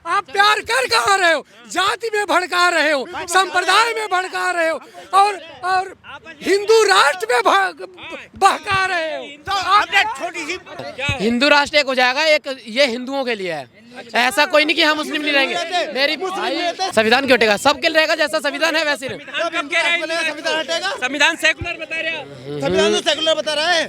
आप प्यार कर कहाँ रहे हो? जाति में भड़का रहे हो, संप्रदाय में भड़का रहे हो और हिंदू राष्ट्र में बहका रहे हो। तो आपने छोटी सी हिंदू राष्ट्र एक हो जाएगा, एक ये हिंदुओं के लिए है, ऐसा कोई नहीं कि हम मुस्लिम नहीं रहेंगे। मेरी भाई संविधान क्यों हटेगा? सबके लिए रहेगा, जैसा संविधान है वैसे संविधान सेकुलर बता रहे हैं। संविधान तो सेकुलर बता रहा है।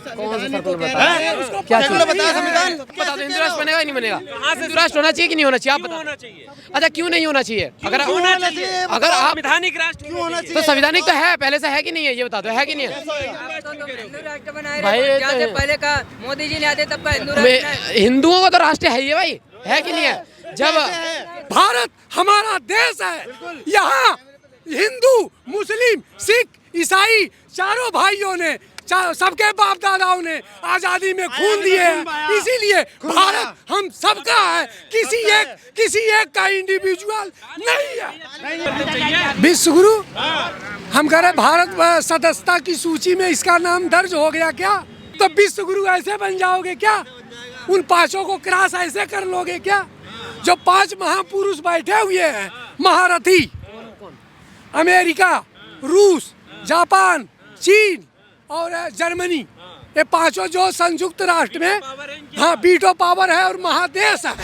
क्या सेकुलर बताया संविधान। बता दो, हिंदू राष्ट्र बनेगा नहीं बनेगा? हिंदू राष्ट्र होना चाहिए कि नहीं होना चाहिए? आप बताओ। अच्छा, क्यों नहीं होना चाहिए? अगर आप संवैधानिक राष्ट्र क्यों होना चाहिए? तो संवैधानिक तो है, पहले से है कि नहीं है? ये बता दो, है कि नहीं है? भाई पहले का मोदी जी ने आते तब का हिंदू हिंदुओं का तो राष्ट्र है ही भाई, है कि नहीं है? जब भारत हमारा देश है, यहाँ हिंदू, मुस्लिम, सिख, ईसाई चारों भाइयों ने, सबके बाप दादाओं ने आजादी में खून दिए हैं। इसीलिए भारत हम सबका है, किसी एक का इंडिविजुअल नहीं है। विश्व गुरु हम कह रहे भारत सदस्यता की सूची में इसका नाम दर्ज हो गया क्या? तो विश्व गुरु ऐसे बन जाओगे क्या? उन पांचों को क्रॉस ऐसे कर लोगे क्या? जो 5 महापुरुष बैठे हुए हैं, महारथी, अमेरिका, रूस, जापान, चीन और जर्मनी, ये पांचों जो संयुक्त राष्ट्र में हाँ वीटो पावर है और महादेश है।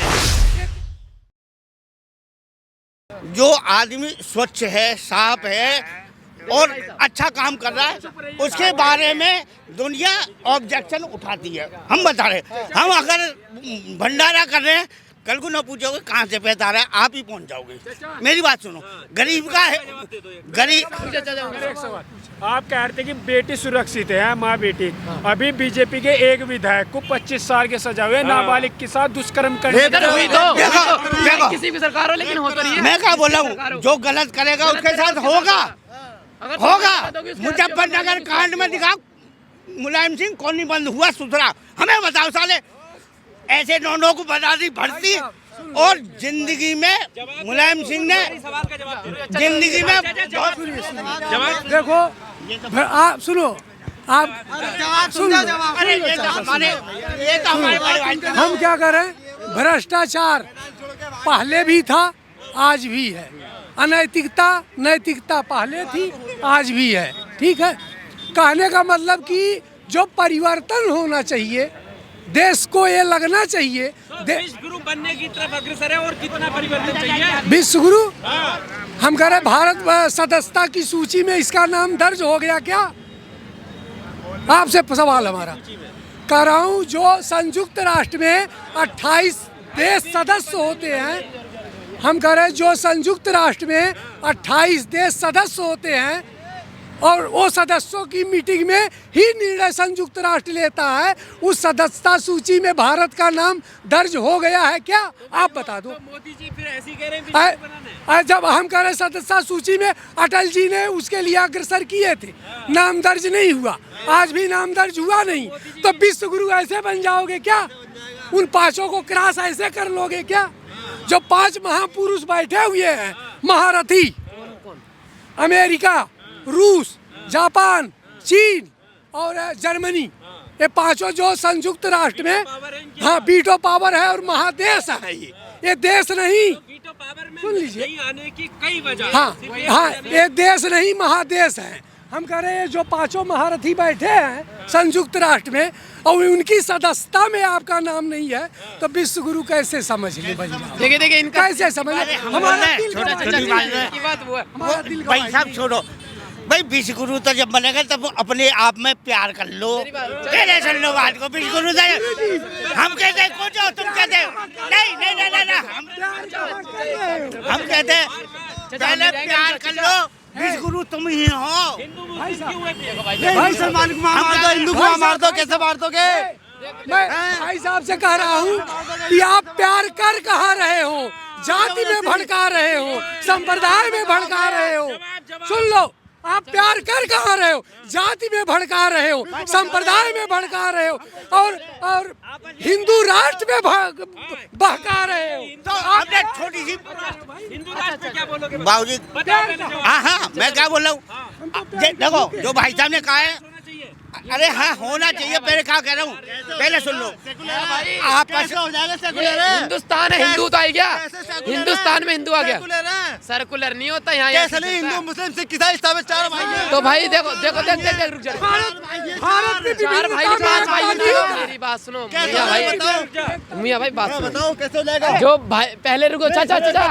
जो आदमी स्वच्छ है, साफ है और अच्छा काम कर रहा है, उसके बारे में दुनिया ऑब्जेक्शन उठाती है। हम बता रहे हैं, हम अगर भंडारा कर रहे हैं, कल को ना पूछोगे कहाँ से पैसा आ रहा है, आप ही पहुँच जाओगे। मेरी बात सुनो, गरीब का है, गरीब। आप कह रहे थे कि बेटी सुरक्षित है, माँ बेटी। अभी बीजेपी के एक विधायक को 25 साल के सजा हुए नाबालिग के साथ दुष्कर्म करने किसी भी सरकार हो, लेकिन हो तो रही है। मैं क्या बोल रहा हूँ, जो गलत करेगा उसके साथ होगा। मुजफ्फरनगर कांड में दिखाओ, मुलायम सिंह कौन नहीं बंद हुआ सुथरा? हमें बताओ साले, ऐसे नौनों को बता दी भर्ती, और जिंदगी में मुलायम सिंह ने जिंदगी में देखो आप सुनो, आप सुनो, हम क्या कर रहे हैं? भ्रष्टाचार पहले भी था, आज भी है। अनैतिकता, नैतिकता पहले थी, आज भी है। ठीक है, कहने का मतलब कि जो परिवर्तन होना चाहिए, देश को ये लगना चाहिए विश्व गुरु बनने की तरफ अग्रसर है। और कितना परिवर्तन चाहिए? विश्व गुरु हम कह रहे भारत सदस्यता की सूची में इसका नाम दर्ज हो गया क्या? आपसे सवाल हमारा कह रहा हूँ, जो संयुक्त राष्ट्र में 28 देश सदस्य होते हैं, हम कह रहे जो संयुक्त राष्ट्र में 28 देश सदस्य होते हैं और वो सदस्यों की मीटिंग में ही निर्णय संयुक्त राष्ट्र लेता है, उस सदस्यता सूची में भारत का नाम दर्ज हो गया है क्या? आप बता दो। तो मोदी जी फिर ऐसी कह रहे हैं, जब हम कह रहे सदस्यता सूची में अटल जी ने उसके लिए अग्रसर किए थे, नाम दर्ज नहीं हुआ, आज भी नाम दर्ज हुआ नहीं, तो विश्व गुरु ऐसे बन जाओगे क्या? उन पांचों को क्रॉस ऐसे कर लोगे क्या? जो 5 महापुरुष बैठे हुए हैं, महारथी, अमेरिका, रूस, जापान, चीन और जर्मनी, ये पांचों जो संयुक्त राष्ट्र में हाँ वीटो पावर है और महादेश है। ये देश नहीं, सुन लीजिए, आने की कई वजह। हाँ, ये देश नहीं महादेश है। हम कह रहे हैं जो पांचों महारथी बैठे हैं संयुक्त राष्ट्र में और उनकी सदस्यता में आपका नाम नहीं है, तो विश्व गुरु कैसे समझ ले? देखिए इनका कैसे समझ? हमारा दिल भाई साहब छोड़ो भाई, विश्व गुरु तो जब बनेगा तब अपने आप में प्यार कर लो। पहले सुन लो बात को, विश्व गुरु हम कहते हैं कुछ हो, तुम कहते हो नहीं नहीं नहीं नहीं, हम कहते हैं पहले प्यार कर लो, विश्व गुरु तुम ही हो। भाई सलमान को मार दो, हिंदू को मार दो, कैसे मार दोगे? मैं भाई साहब से कह रहा हूँ कि आप प्यार कर कहाँ रहे हो? जाति में भड़का रहे हो, संप्रदाय में भड़का रहे हो। सुन लो, आप प्यार कर कहाँ रहे हो? जाति में भड़का रहे हो, संप्रदाय में भड़का रहे हो और हिंदू राष्ट्र में बहका रहे हो। तो आपने छोटी सी हिंदू राष्ट्र क्या बोलोगे बाबूजी? हाँ, मैं क्या बोल रहा हूँ, देखो जो भाई साहब ने कहा है, अरे हाँ होना चाहिए। पहले क्या कह रहा हूँ, पहले सुन लो। आपस हो जाएगा सेकुलर हिंदुस्तान है, हिंदू तो आ गया, हिंदुस्तान में हिंदू आ गया। सर्कुलर नहीं होता यहाँ। कैसे नहीं? हिंदू मुस्लिम सिख ईसाई सब चार भाई हैं। तो भाई देखो देखो देख देख देख रुक जा। भारत में चार भाई विभिन्नता पांच में भाई एकता नहीं है। मेरी बात सुनो कैसे मियाँ भाई, बताओ, मियाँ भाई बात सुनो। बताओ कैसे हो जाएगा? जो भाई पहले रुको, चाचा चाचा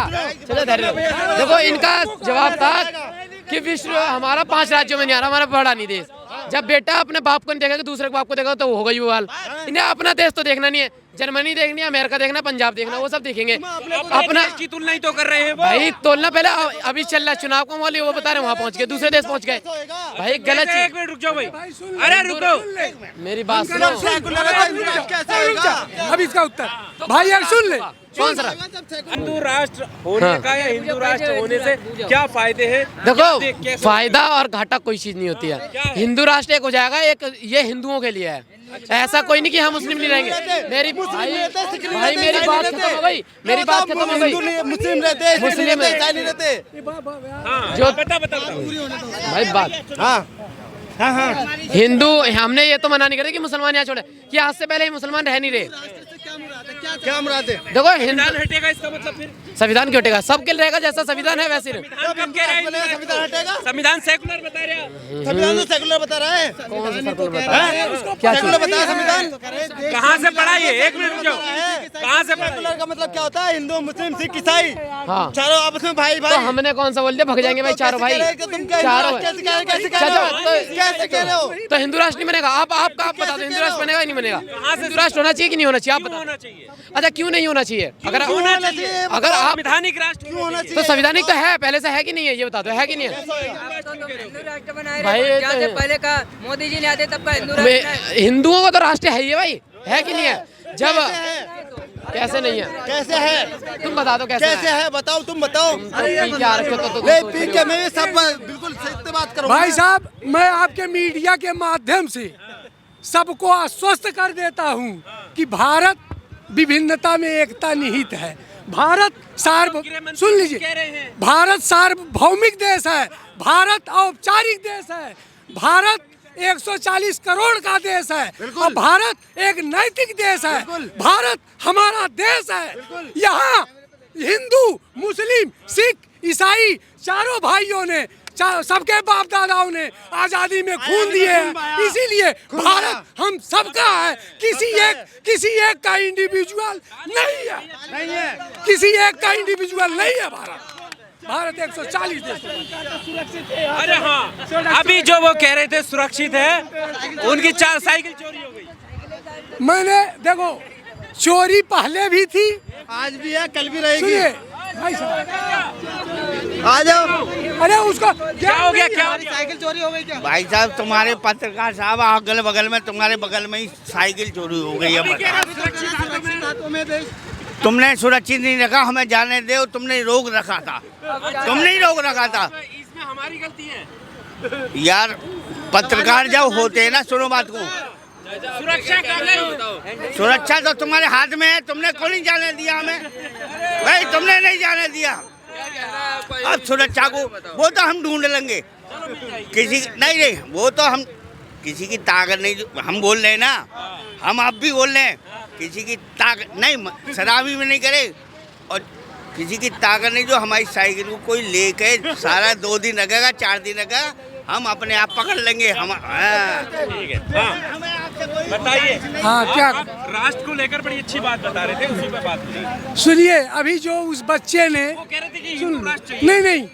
चलो धैर्य रखो। देखो इनका जवाब था कि विश्व हमारा 5 राज्यों में नहीं आ रहा, हमारा बड़ा नहीं देश। जब बेटा अपने बाप को नहीं देखेगा, दूसरे के बाप को देखेगा तो होगा ही वो हाल। इन्हें अपना देश तो देखना नहीं है, जर्मनी देखनी है, अमेरिका देखना, पंजाब देखना, वो सब देखेंगे। अपना की तुलना ही तो कर रहे हैं वो। भाई तोलना पहले अभी चल रहा है चुनाव को, वाले वो बता रहे वहाँ पहुँच गए, दूसरे देश पहुँच गए। भाई गलत एक चीज। मिनट रुक जाओ भाई। सुन अरे रुको, मेरी बात सुनो। कैसे होगा? अब इसका उत्तर भाई यार सुन ले। कौन सा? हिंदू राष्ट्र होने का या हिंदू राष्ट्र होने से क्या फायदे हैं? देखो फायदा और घाटा कोई चीज नहीं होती है। हिंदू राष्ट्र एक हो जाएगा, एक ये हिंदुओं के लिए है। ऐसा कोई नहीं कि हम मुस्लिम नहीं रहेंगे। मेरी भाई मेरी बात खत्म हो गई, मेरी बात खत्म हो गई। मुस्लिम रहते, मुस्लिम है। ईसाई नहीं रहते। जो बता बता भाई बात हाँ हिंदू, हमने ये तो मना नहीं करते कि मुसलमान यहाँ छोड़े, कि आज से पहले ही मुसलमान रह नहीं रहे। क्या मुराद है? देखो हिंदू संविधान हटेगा, इसका मतलब फिर संविधान क्यों हटेगा? सबके रहेगा, जैसा संविधान है वैसे रहे। कब कह रहे हैं संविधान हटेगा? संविधान सेकुलर बता रहे हैं। संविधान तो सेकुलर बता रहा है। कौन सा सर्कुलर बता रहा है? क्या सेकुलर बताया संविधान। कहाँ से पढ़ा ये? एक मिनट रुक जाओ, कहाँ से पढ़ा? सेकुलर का मतलब क्या होता है? हिंदू मुस्लिम सिख ईसाई हाँ चारों आपस में भाई तो भाई। हमने कौन सा बोल दिया? भग जाएंगे भाई चारों भाई, चारों। कैसे कह रहे चाचा, कह रहे हो? तो हिंदू राष्ट्र नहीं बनेगा? आप बता दो, हिंदू राष्ट्र बनेगा ही नहीं बनेगा? हिंदू राष्ट्र होना चाहिए कि नहीं होना चाहिए? आप क्यों बता। होना चाहिए? अच्छा क्यों नहीं होना चाहिए? अगर होना चाहिए। अगर आप संवैधानिक राष्ट्र क्यों होना तो संवैधानिक तो है, पहले से है कि नहीं है? ये बता दो, है कि नहीं है? हिंदू राष्ट्र बनाए भाई, रहे। जहाँ से पहले का मोदी जी ने आते तब का हिंदू राष्ट्र है। हिंदुओं का तो राष्ट्र है ही भाई, है कि नहीं है? जब कैसे नहीं है? कैसे है? तुम बता दो कैसे कैसे है? बताओ, तुम बताओ। पी के आ रखे हो तो नहीं पी के मैं सब बिल्कुल सही बात करूँ। भाई साहब मैं आपके मीडिया के माध्यम से सबको आश्वस्त कर देता हूं कि भारत विभिन्नता में एकता निहित है। भारत सुन लीजिए, भारत सार्वभौमिक देश है, भारत औपचारिक देश है, भारत 140 करोड़ का देश है और भारत एक नैतिक देश है। भारत हमारा देश है। यहाँ हिंदू मुस्लिम सिख ईसाई चारों भाइयों ने सबके बाप दादाओं ने आजादी में खून दिए हैं। इसीलिए भारत हम सबका है, किसी एक का इंडिविजुअल नहीं है, किसी एक का इंडिविजुअल नहीं है। भारत 140 देश। अरे हाँ, अभी जो वो कह रहे थे सुरक्षित है, उनकी 4 साइकिल चोरी हो गई। मैंने देखो चोरी पहले भी थी, आज भी है, कल भी रहेगी। सुनिए भाई साहब आ जाओ। अरे उसका क्या हो गया? क्या हो गया? साइकिल चोरी हो गई क्या? भाई साहब तुम्हारे पत्रकार साहब अगल बगल में, तुम्हारे बगल में ही साइकिल चोरी हो गई है। तुमने सुरक्षित नहीं रखा, हमें जाने दो। तुमने रोक रखा था, तुमने ही रोक रखा था। इसमें हमारी गलती है यार पत्रकार जब होते हैं ना, सुनो बात को, सुरक्षा कर रहे। सुरक्षा तो तुम्हारे हाथ में है। तुमने क्यों नहीं जाने दिया हमें? भाई तुमने नहीं जाने दिया। अब सुरक्षा को वो तो हम ढूंढ लेंगे, किसी नहीं, वो तो हम किसी की ताकत नहीं। हम बोल रहे हैं ना, हम आप भी बोल रहे हैं, किसी की ताकत नहीं, शराबी में नहीं करे और किसी की ताकत नहीं। जो हमारी साइकिल को कोई लेके सारा 2 दिन लगेगा 4 दिन लगेगा, हम अपने आप पकड़ लेंगे। हम ठीक है, हाँ बताइए। हाँ क्या राष्ट्र को लेकर बड़ी अच्छी बात बता रहे थे, उसी पे बात करिए। सुनिए, अभी जो उस बच्चे ने वो कह रहे थे कि सुन हिंदू राष्ट्र चाहिए। नहीं,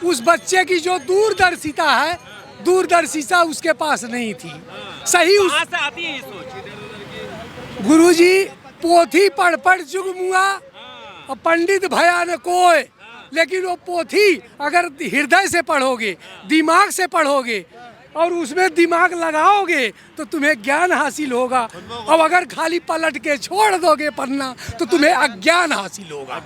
उस बच्चे की जो दूरदर्शिता है, दूरदर्शिता उसके पास नहीं थी। सही कहाँ से आती है ये सोच? गुरुजी पोथी पढ़ जुगमुआ और पंडित भया न कोय, लेकिन वो पोथी अगर हृदय से पढ़ोगे, दिमाग से पढ़ोगे और उसमें दिमाग लगाओगे तो तुम्हें ज्ञान हासिल होगा। और अगर खाली पलट के छोड़ दोगे पढ़ना तो तुम्हें अज्ञान हासिल होगा।